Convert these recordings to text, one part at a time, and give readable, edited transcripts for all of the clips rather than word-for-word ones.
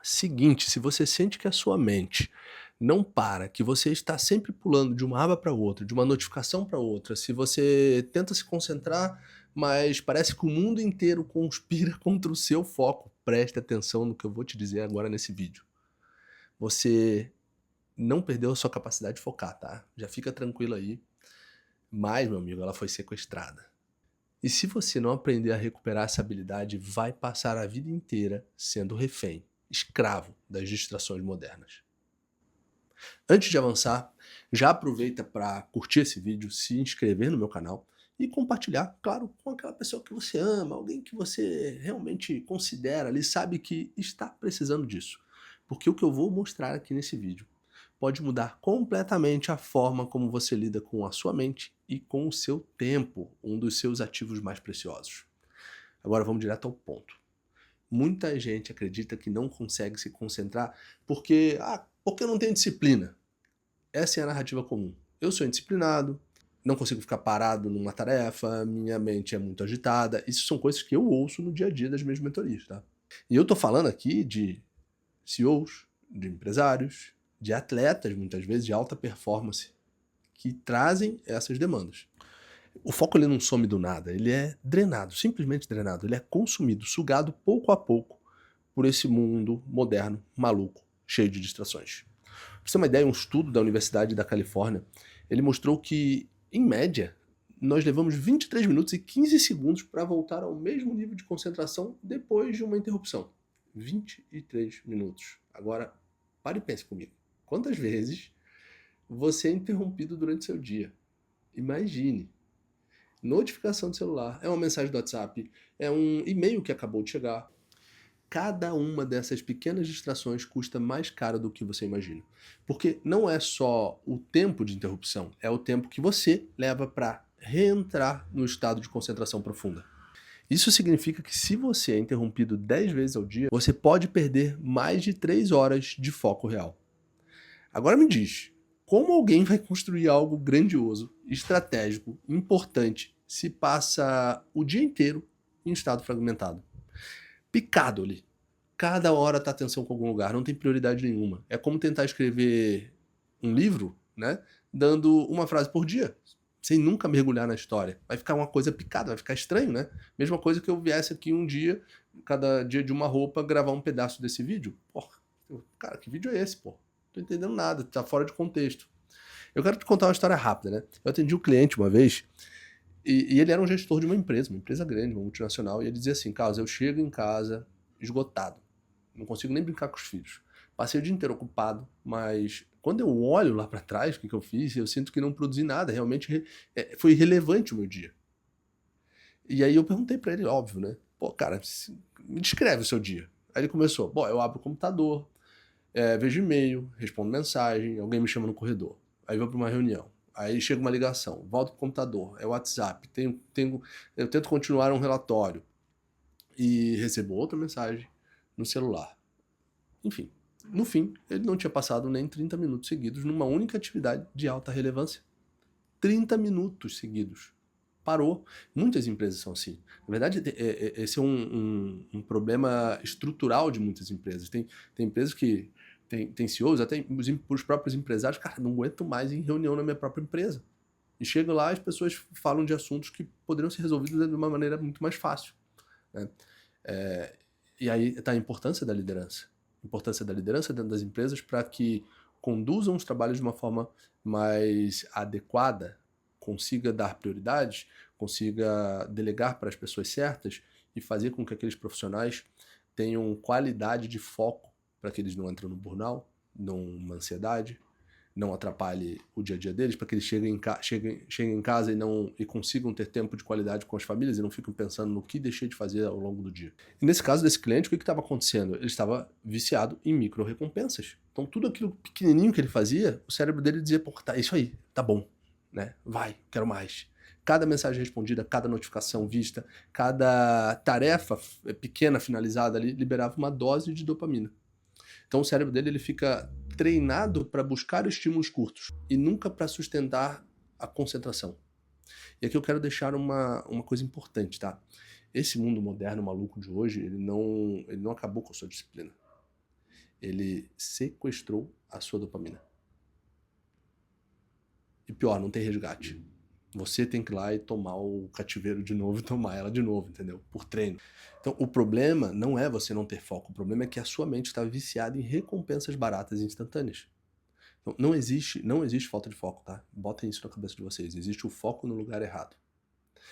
Seguinte, se você sente que a sua mente não para, que você está sempre pulando de uma aba para outra, de uma notificação para outra, se você tenta se concentrar, mas parece que o mundo inteiro conspira contra o seu foco, preste atenção no que eu vou te dizer agora nesse vídeo. Você não perdeu a sua capacidade de focar, tá? Já fica tranquilo aí. Mas, meu amigo, ela foi sequestrada. E se você não aprender a recuperar essa habilidade, vai passar a vida inteira sendo refém, escravo das distrações modernas. Antes de avançar, já aproveita para curtir esse vídeo, se inscrever no meu canal e compartilhar, claro, com aquela pessoa que você ama, alguém que você realmente considera ali, sabe que está precisando disso. Porque o que eu vou mostrar aqui nesse vídeo pode mudar completamente a forma como você lida com a sua mente e com o seu tempo, um dos seus ativos mais preciosos. Agora vamos direto ao ponto. Muita gente acredita que não consegue se concentrar porque eu não tenho disciplina. Essa é a narrativa comum. Eu sou indisciplinado, não consigo ficar parado numa tarefa, minha mente é muito agitada. Isso são coisas que eu ouço no dia a dia das minhas mentorias, tá? E eu tô falando aqui de CEOs, de empresários, de atletas, muitas vezes, de alta performance, que trazem essas demandas. O foco ele não some do nada, ele é drenado, simplesmente drenado. Ele é consumido, sugado pouco a pouco por esse mundo moderno, maluco, cheio de distrações. Pra você ter uma ideia, um estudo da Universidade da Califórnia, ele mostrou que, em média, nós levamos 23 minutos e 15 segundos para voltar ao mesmo nível de concentração depois de uma interrupção. 23 minutos. Agora, pare e pense comigo. Quantas vezes você é interrompido durante seu dia? Imagine. Notificação do celular, é uma mensagem do WhatsApp, é um e-mail que acabou de chegar. Cada uma dessas pequenas distrações custa mais caro do que você imagina. Porque não é só o tempo de interrupção, é o tempo que você leva para reentrar no estado de concentração profunda. Isso significa que se você é interrompido 10 vezes ao dia, você pode perder mais de 3 horas de foco real. Agora me diz, como alguém vai construir algo grandioso, estratégico, importante, se passa o dia inteiro em estado fragmentado? Picado ali. Cada hora tá atenção com algum lugar, não tem prioridade nenhuma. É como tentar escrever um livro, né, dando uma frase por dia, sem nunca mergulhar na história. Vai ficar uma coisa picada, vai ficar estranho, né? Mesma coisa que eu viesse aqui um dia, cada dia de uma roupa, gravar um pedaço desse vídeo. Porra, cara, que vídeo é esse, pô? Não tô entendendo nada, tá fora de contexto. Eu quero te contar uma história rápida, né? Eu atendi um cliente uma vez, e ele era um gestor de uma empresa grande, uma multinacional, e ele dizia assim: Carlos, eu chego em casa esgotado, não consigo nem brincar com os filhos. Passei o dia inteiro ocupado, mas quando eu olho lá para trás, o que eu fiz, eu sinto que não produzi nada, realmente foi irrelevante o meu dia. E aí eu perguntei para ele, óbvio, né? Pô, cara, me descreve o seu dia. Aí ele começou: bom, eu abro o computador, vejo e-mail, respondo mensagem, alguém me chama no corredor. Aí vou para uma reunião. Aí chega uma ligação, volto pro computador, é o WhatsApp, eu tento continuar um relatório e recebo outra mensagem no celular. Enfim, no fim, ele não tinha passado nem 30 minutos seguidos numa única atividade de alta relevância. 30 minutos seguidos. Parou. Muitas empresas são assim. Na verdade, esse é um problema estrutural de muitas empresas. Tem empresas que tem CEOs, até os próprios empresários, cara, não aguento mais ir em reunião na minha própria empresa. E chego lá, as pessoas falam de assuntos que poderiam ser resolvidos de uma maneira muito mais fácil, né? E aí está a importância da liderança. A importância da liderança dentro das empresas para que conduzam os trabalhos de uma forma mais adequada, consiga dar prioridade, consiga delegar para as pessoas certas e fazer com que aqueles profissionais tenham qualidade de foco para que eles não entrem no burnout, numa ansiedade, não atrapalhe o dia a dia deles, para que eles cheguem em casa e consigam ter tempo de qualidade com as famílias e não fiquem pensando no que deixei de fazer ao longo do dia. E nesse caso desse cliente, o que estava acontecendo? Ele estava viciado em micro-recompensas. Então tudo aquilo pequenininho que ele fazia, o cérebro dele dizia: pô, tá, isso aí, tá bom, né? Vai, quero mais. Cada mensagem respondida, cada notificação vista, cada tarefa pequena finalizada ali, liberava uma dose de dopamina. Então o cérebro dele ele fica treinado para buscar estímulos curtos e nunca para sustentar a concentração. E aqui eu quero deixar uma coisa importante, tá? Esse mundo moderno maluco de hoje, ele não acabou com a sua disciplina. Ele sequestrou a sua dopamina. E pior, não tem resgate. Você tem que ir lá e tomar o cativeiro de novo e tomar ela de novo, entendeu? Por treino. Então, o problema não é você não ter foco. O problema é que a sua mente está viciada em recompensas baratas e instantâneas. Então, não existe falta de foco, tá? Botem isso na cabeça de vocês. Existe o foco no lugar errado.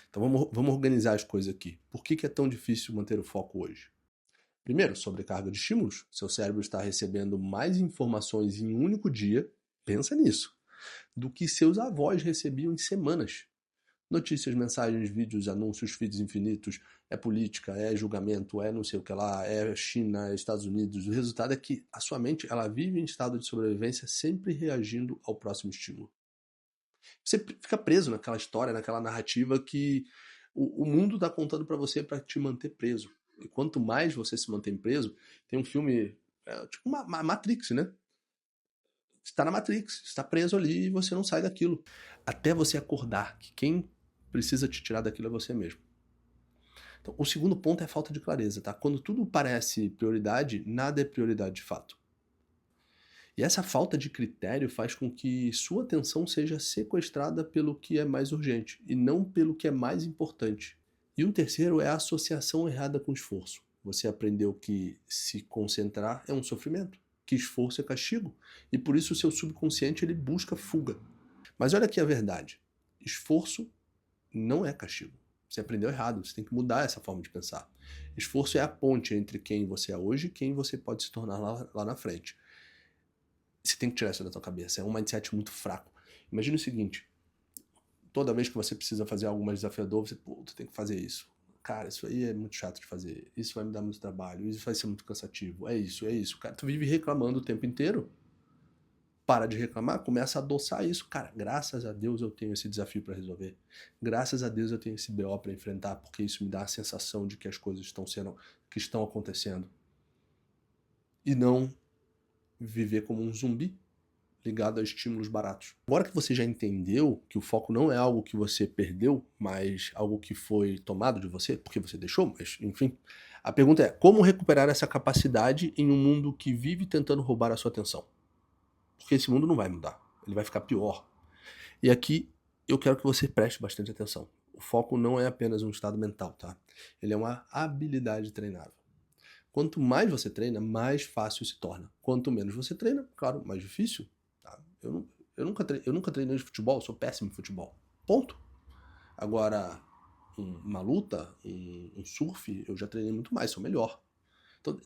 Então, vamos organizar as coisas aqui. Por que é tão difícil manter o foco hoje? Primeiro, sobrecarga de estímulos. Seu cérebro está recebendo mais informações em um único dia, pensa nisso, do que seus avós recebiam em semanas. Notícias, mensagens, vídeos, anúncios, feeds infinitos, é política, é julgamento, é não sei o que lá, é China, é Estados Unidos. O resultado é que a sua mente, ela vive em estado de sobrevivência, sempre reagindo ao próximo estímulo. Você fica preso naquela história, naquela narrativa que o mundo está contando para você para te manter preso. E quanto mais você se mantém preso, tem um filme, tipo uma Matrix, né? Você está na Matrix, está preso ali e você não sai daquilo. Até você acordar que quem precisa te tirar daquilo é você mesmo. Então, o segundo ponto é a falta de clareza, tá? Quando tudo parece prioridade, nada é prioridade de fato. E essa falta de critério faz com que sua atenção seja sequestrada pelo que é mais urgente e não pelo que é mais importante. E um terceiro é a associação errada com esforço. Você aprendeu que se concentrar é um sofrimento, que esforço é castigo, e por isso o seu subconsciente ele busca fuga. Mas olha aqui a verdade. Esforço não é castigo. Você aprendeu errado, você tem que mudar essa forma de pensar. Esforço é a ponte entre quem você é hoje e quem você pode se tornar lá na frente. Você tem que tirar isso da tua cabeça. É um mindset muito fraco. Imagina o seguinte: toda vez que você precisa fazer algo mais desafiador, você, tu tem que fazer isso. Cara, isso aí é muito chato de fazer. Isso vai me dar muito trabalho. Isso vai ser muito cansativo. É isso, é isso. Cara, tu vive reclamando o tempo inteiro. Para de reclamar, começa a adoçar isso. Cara, graças a Deus eu tenho esse desafio para resolver. Graças a Deus eu tenho esse BO para enfrentar, porque isso me dá a sensação de que as coisas estão acontecendo. E não viver como um zumbi ligado a estímulos baratos. Agora que você já entendeu que o foco não é algo que você perdeu, mas algo que foi tomado de você, porque você deixou, mas enfim. A pergunta é, como recuperar essa capacidade em um mundo que vive tentando roubar a sua atenção? Porque esse mundo não vai mudar, ele vai ficar pior. E aqui eu quero que você preste bastante atenção. O foco não é apenas um estado mental, tá? Ele é uma habilidade treinável. Quanto mais você treina, mais fácil se torna. Quanto menos você treina, claro, mais difícil. Tá? Eu nunca treinei de futebol, sou péssimo em futebol. Ponto. Agora, uma luta, um surf, eu já treinei muito mais, sou melhor. Então,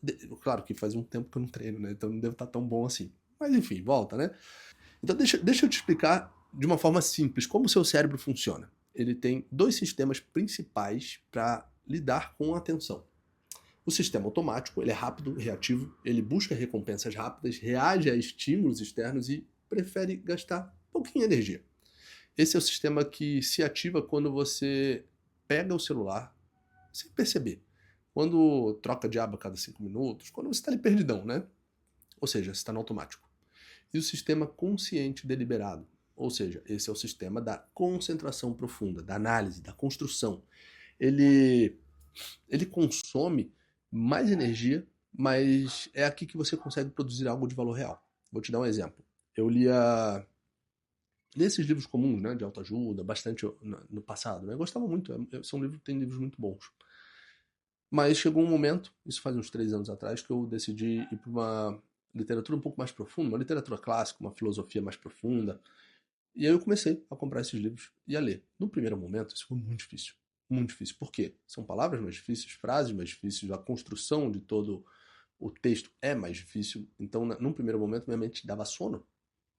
claro que faz um tempo que eu não treino, né? Então não devo estar tão bom assim. Mas enfim, volta, né? Então deixa eu te explicar de uma forma simples como o seu cérebro funciona. Ele tem dois sistemas principais para lidar com a atenção. O sistema automático, ele é rápido, reativo, ele busca recompensas rápidas, reage a estímulos externos e prefere gastar pouquinha energia. Esse é o sistema que se ativa quando você pega o celular sem perceber. Quando troca de aba a cada 5 minutos, quando você está ali perdidão, né? Ou seja, você está no automático. E o sistema consciente deliberado, ou seja, esse é o sistema da concentração profunda, da análise, da construção. Ele consome mais energia, mas é aqui que você consegue produzir algo de valor real. Vou te dar um exemplo. Eu li esses livros comuns, né, de autoajuda, bastante no passado. Né? Eu gostava muito, tem livros muito bons. Mas chegou um momento, isso faz uns 3 anos atrás, que eu decidi ir para uma literatura um pouco mais profunda, uma literatura clássica, uma filosofia mais profunda. E aí eu comecei a comprar esses livros e a ler. No primeiro momento, isso foi muito difícil. Muito difícil. Por quê? São palavras mais difíceis, frases mais difíceis, a construção de todo o texto é mais difícil. Então, num primeiro momento, minha mente dava sono.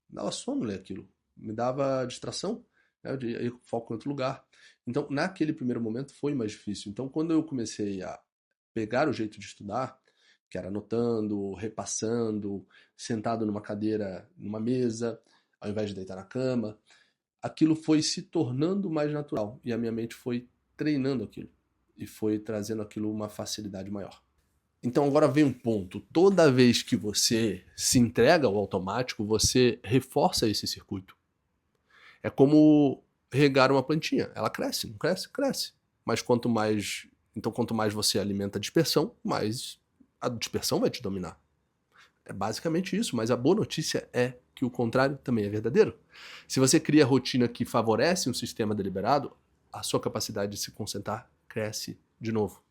Me dava sono ler aquilo. Me dava distração. Né? Eu foco em outro lugar. Então, naquele primeiro momento, foi mais difícil. Então, quando eu comecei a pegar o jeito de estudar, que era anotando, repassando, sentado numa cadeira, numa mesa, ao invés de deitar na cama, aquilo foi se tornando mais natural e a minha mente foi treinando aquilo e foi trazendo aquilo uma facilidade maior. Então agora vem um ponto, toda vez que você se entrega ao automático, você reforça esse circuito. É como regar uma plantinha, ela cresce, não cresce? Cresce. Mas quanto mais você alimenta a dispersão, mais a dispersão vai te dominar. É basicamente isso, mas a boa notícia é que o contrário também é verdadeiro. Se você cria rotina que favorece um sistema deliberado, a sua capacidade de se concentrar cresce de novo.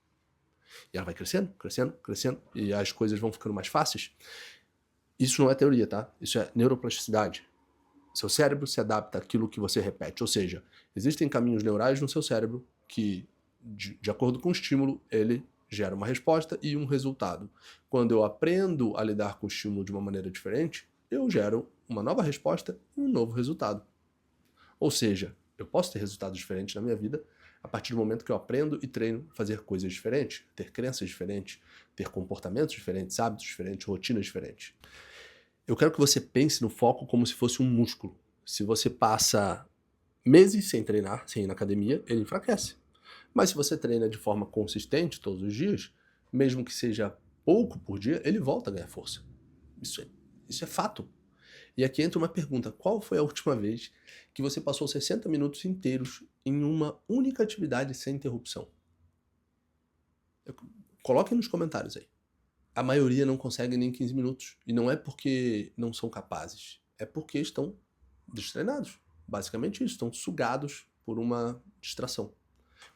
E ela vai crescendo, crescendo, crescendo, e as coisas vão ficando mais fáceis. Isso não é teoria, tá? Isso é neuroplasticidade. Seu cérebro se adapta àquilo que você repete. Ou seja, existem caminhos neurais no seu cérebro que, de acordo com o estímulo, ele gera uma resposta e um resultado. Quando eu aprendo a lidar com o estímulo de uma maneira diferente, eu gero uma nova resposta e um novo resultado. Ou seja, eu posso ter resultados diferentes na minha vida a partir do momento que eu aprendo e treino fazer coisas diferentes, ter crenças diferentes, ter comportamentos diferentes, hábitos diferentes, rotinas diferentes. Eu quero que você pense no foco como se fosse um músculo. Se você passa meses sem treinar, sem ir na academia, ele enfraquece. Mas se você treina de forma consistente todos os dias, mesmo que seja pouco por dia, ele volta a ganhar força. Isso é fato. E aqui entra uma pergunta: qual foi a última vez que você passou 60 minutos inteiros em uma única atividade sem interrupção? Coloquem nos comentários aí. A maioria não consegue nem 15 minutos. E não é porque não são capazes, é porque estão destreinados. Basicamente isso, estão sugados por uma distração.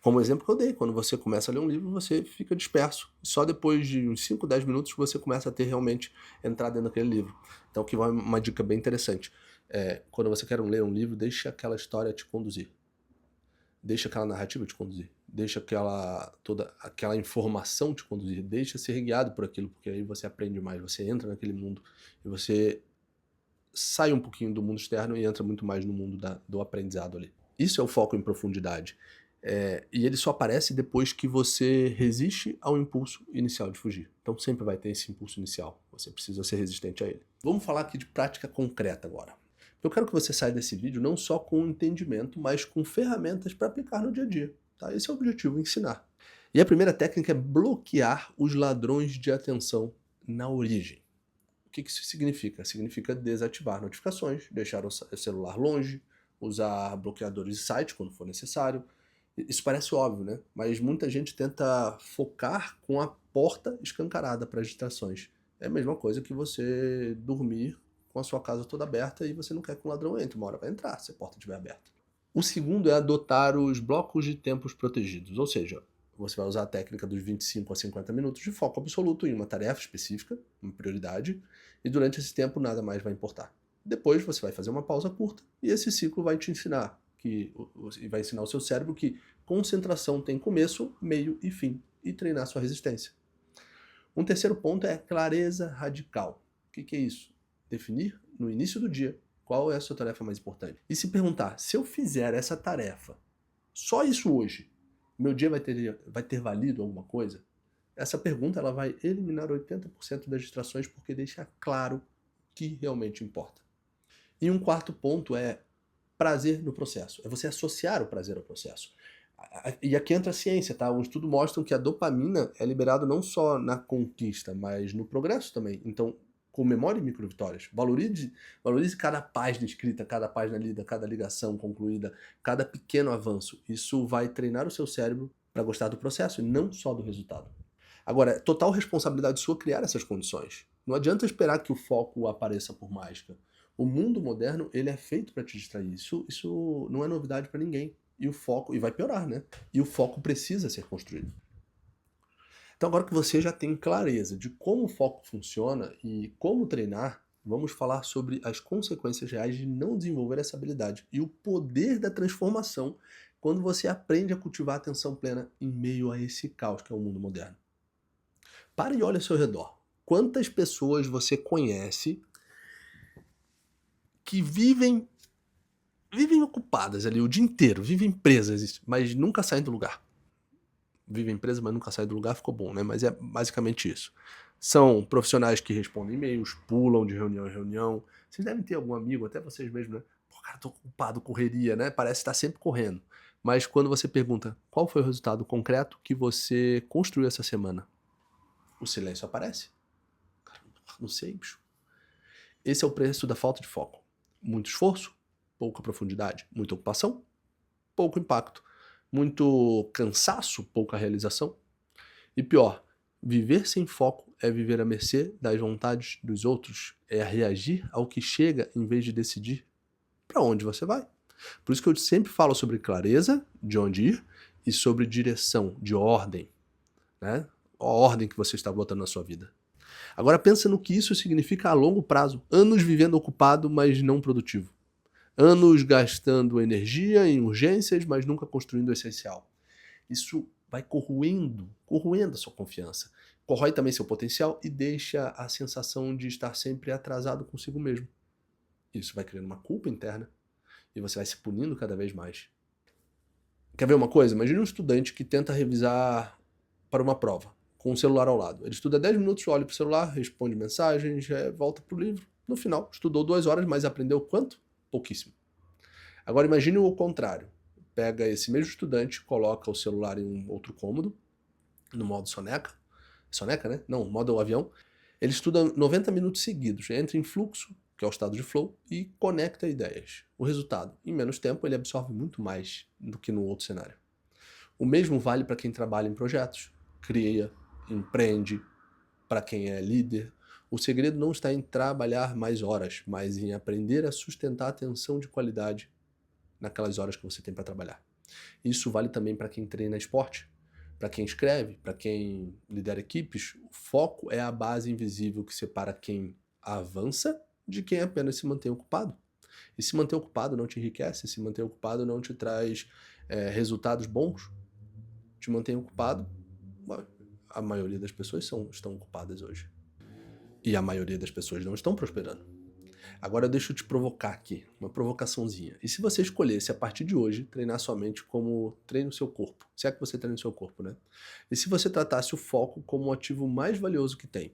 Como o exemplo que eu dei, quando você começa a ler um livro, você fica disperso. Só depois de uns 5, 10 minutos que você começa a ter realmente entrar dentro daquele livro. Então aqui vai uma dica bem interessante. Quando você quer ler um livro, deixa aquela história te conduzir. Deixa aquela narrativa te conduzir. Deixa toda aquela informação te conduzir. Deixa ser guiado por aquilo, porque aí você aprende mais, você entra naquele mundo e você sai um pouquinho do mundo externo e entra muito mais no mundo do aprendizado ali. Isso é o foco em profundidade. E ele só aparece depois que você resiste ao impulso inicial de fugir. Então sempre vai ter esse impulso inicial. Você precisa ser resistente a ele. Vamos falar aqui de prática concreta agora. Eu quero que você saia desse vídeo não só com entendimento, mas com ferramentas para aplicar no dia a dia. Tá? Esse é o objetivo, ensinar. E a primeira técnica é bloquear os ladrões de atenção na origem. O que isso significa? Significa desativar notificações, deixar o celular longe, usar bloqueadores de site quando for necessário. Isso parece óbvio, né? Mas muita gente tenta focar com a porta escancarada para as distrações. É a mesma coisa que você dormir com a sua casa toda aberta e você não quer que um ladrão entre. Uma hora vai entrar se a porta estiver aberta. O segundo é adotar os blocos de tempos protegidos, ou seja, você vai usar a técnica dos 25 a 50 minutos de foco absoluto em uma tarefa específica, uma prioridade, e durante esse tempo nada mais vai importar. Depois você vai fazer uma pausa curta e esse ciclo vai te ensinar e vai ensinar o seu cérebro que concentração tem começo, meio e fim, e treinar sua resistência. Um terceiro ponto é clareza radical. O que é isso? Definir no início do dia qual é a sua tarefa mais importante. E se perguntar, se eu fizer essa tarefa, só isso hoje, meu dia vai ter valido alguma coisa? Essa pergunta ela vai eliminar 80% das distrações porque deixa claro o que realmente importa. E um quarto ponto é prazer no processo. É você associar o prazer ao processo. E aqui entra a ciência, tá? Um estudo mostra que a dopamina é liberada não só na conquista, mas no progresso também. Então, comemore microvitórias. Valorize cada página escrita, cada página lida, cada ligação concluída, cada pequeno avanço. Isso vai treinar o seu cérebro para gostar do processo e não só do resultado. Agora, é total responsabilidade sua criar essas condições. Não adianta esperar que o foco apareça por mágica. O mundo moderno, ele é feito para te distrair. Isso não é novidade para ninguém. E vai piorar, né? E o foco precisa ser construído. Então agora que você já tem clareza de como o foco funciona e como treinar, vamos falar sobre as consequências reais de não desenvolver essa habilidade e o poder da transformação quando você aprende a cultivar a atenção plena em meio a esse caos que é o mundo moderno. Pare e olhe ao seu redor. Quantas pessoas você conhece que vivem ocupadas ali o dia inteiro, vivem presas, mas nunca saem do lugar? Vivem presas, mas nunca saem do lugar, ficou bom, né? Mas é basicamente isso. São profissionais que respondem e-mails, pulam de reunião em reunião. Vocês devem ter algum amigo, até vocês mesmos, né? Pô, cara, tô ocupado, correria, né? Parece estar sempre correndo. Mas quando você pergunta qual foi o resultado concreto que você construiu essa semana, o silêncio aparece. Cara, não sei, bicho. Esse é o preço da falta de foco. Muito esforço, pouca profundidade. Muita ocupação, pouco impacto. Muito cansaço, pouca realização. E pior, viver sem foco é viver à mercê das vontades dos outros, é reagir ao que chega em vez de decidir para onde você vai. Por isso que eu sempre falo sobre clareza, de onde ir, e sobre direção, de ordem, né? A ordem que você está botando na sua vida. Agora pensa no que isso significa a longo prazo. Anos vivendo ocupado, mas não produtivo. Anos gastando energia em urgências, mas nunca construindo o essencial. Isso vai corroendo a sua confiança. Corrói também seu potencial e deixa a sensação de estar sempre atrasado consigo mesmo. Isso vai criando uma culpa interna e você vai se punindo cada vez mais. Quer ver uma coisa? Imagine um estudante que tenta revisar para uma prova, com o celular ao lado. Ele estuda 10 minutos, olha para o celular, responde mensagens, volta para o livro. No final, estudou 2 horas, mas aprendeu quanto? Pouquíssimo. Agora imagine o contrário. Pega esse mesmo estudante, coloca o celular em um outro cômodo, no modo soneca. Soneca, né? Não, modo avião. Ele estuda 90 minutos seguidos, entra em fluxo, que é o estado de flow, e conecta ideias. O resultado, em menos tempo, ele absorve muito mais do que no outro cenário. O mesmo vale para quem trabalha em projetos, cria, empreende, para quem é líder. O segredo não está em trabalhar mais horas, mas em aprender a sustentar a atenção de qualidade naquelas horas que você tem para trabalhar. Isso vale também para quem treina esporte, para quem escreve, para quem lidera equipes. O foco é a base invisível que separa quem avança de quem apenas se mantém ocupado. E se manter ocupado não te enriquece, se manter ocupado não te traz resultados bons. Te mantém ocupado, a maioria das pessoas estão ocupadas hoje. E a maioria das pessoas não estão prosperando. Agora deixa eu te provocar aqui, uma provocaçãozinha. E se você escolhesse a partir de hoje treinar sua mente como treina o seu corpo? Se é que você treina o seu corpo, né? E se você tratasse o foco como o ativo mais valioso que tem?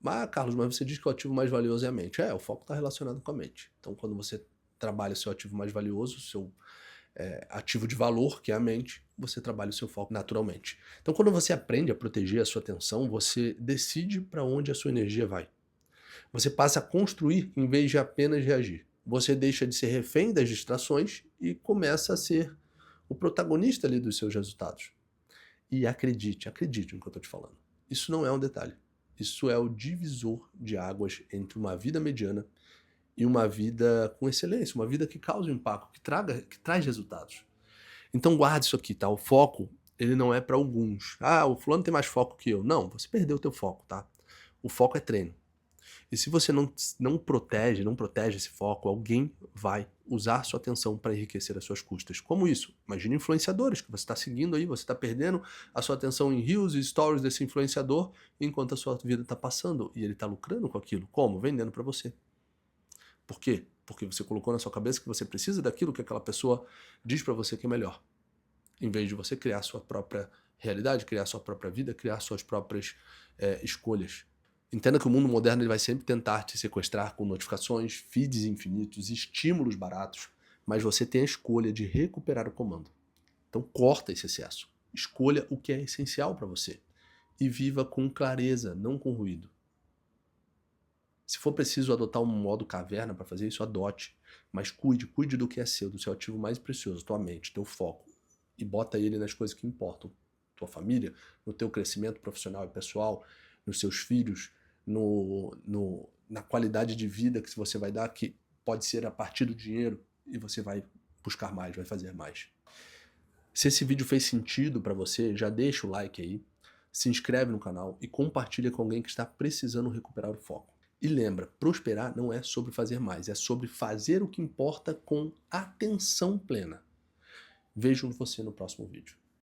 Ah, Carlos, mas você diz que o ativo mais valioso é a mente. O foco está relacionado com a mente. Então quando você trabalha o seu ativo mais valioso, o seu ativo de valor, que é a mente, você trabalha o seu foco naturalmente. Então quando você aprende a proteger a sua atenção, você decide para onde a sua energia vai. Você passa a construir em vez de apenas reagir. Você deixa de ser refém das distrações e começa a ser o protagonista ali dos seus resultados. E acredite no que eu estou te falando. Isso não é um detalhe. Isso é o divisor de águas entre uma vida mediana e uma vida com excelência, uma vida que causa impacto, que traz resultados. Então guarde isso aqui, tá? O foco, ele não é para alguns. Ah, o fulano tem mais foco que eu. Não, você perdeu o teu foco, tá? O foco é treino. E se você não protege esse foco, alguém vai usar sua atenção para enriquecer as suas custas. Como isso? Imagine influenciadores que você está seguindo aí, você está perdendo a sua atenção em reels e stories desse influenciador enquanto a sua vida está passando e ele está lucrando com aquilo. Como? Vendendo para você. Por quê? Porque você colocou na sua cabeça que você precisa daquilo que aquela pessoa diz para você que é melhor. Em vez de você criar sua própria realidade, criar sua própria vida, criar suas próprias escolhas. Entenda que o mundo moderno ele vai sempre tentar te sequestrar com notificações, feeds infinitos, estímulos baratos, mas você tem a escolha de recuperar o comando. Então corta esse excesso. Escolha o que é essencial para você. E viva com clareza, não com ruído. Se for preciso adotar um modo caverna para fazer isso, adote. Mas cuide do que é seu, do seu ativo mais precioso, tua mente, teu foco. E bota ele nas coisas que importam. Tua família, no teu crescimento profissional e pessoal, nos seus filhos, na qualidade de vida que você vai dar, que pode ser a partir do dinheiro, e você vai buscar mais, vai fazer mais. Se esse vídeo fez sentido para você, já deixa o like aí, se inscreve no canal e compartilha com alguém que está precisando recuperar o foco. E lembra, prosperar não é sobre fazer mais, é sobre fazer o que importa com atenção plena. Vejo você no próximo vídeo.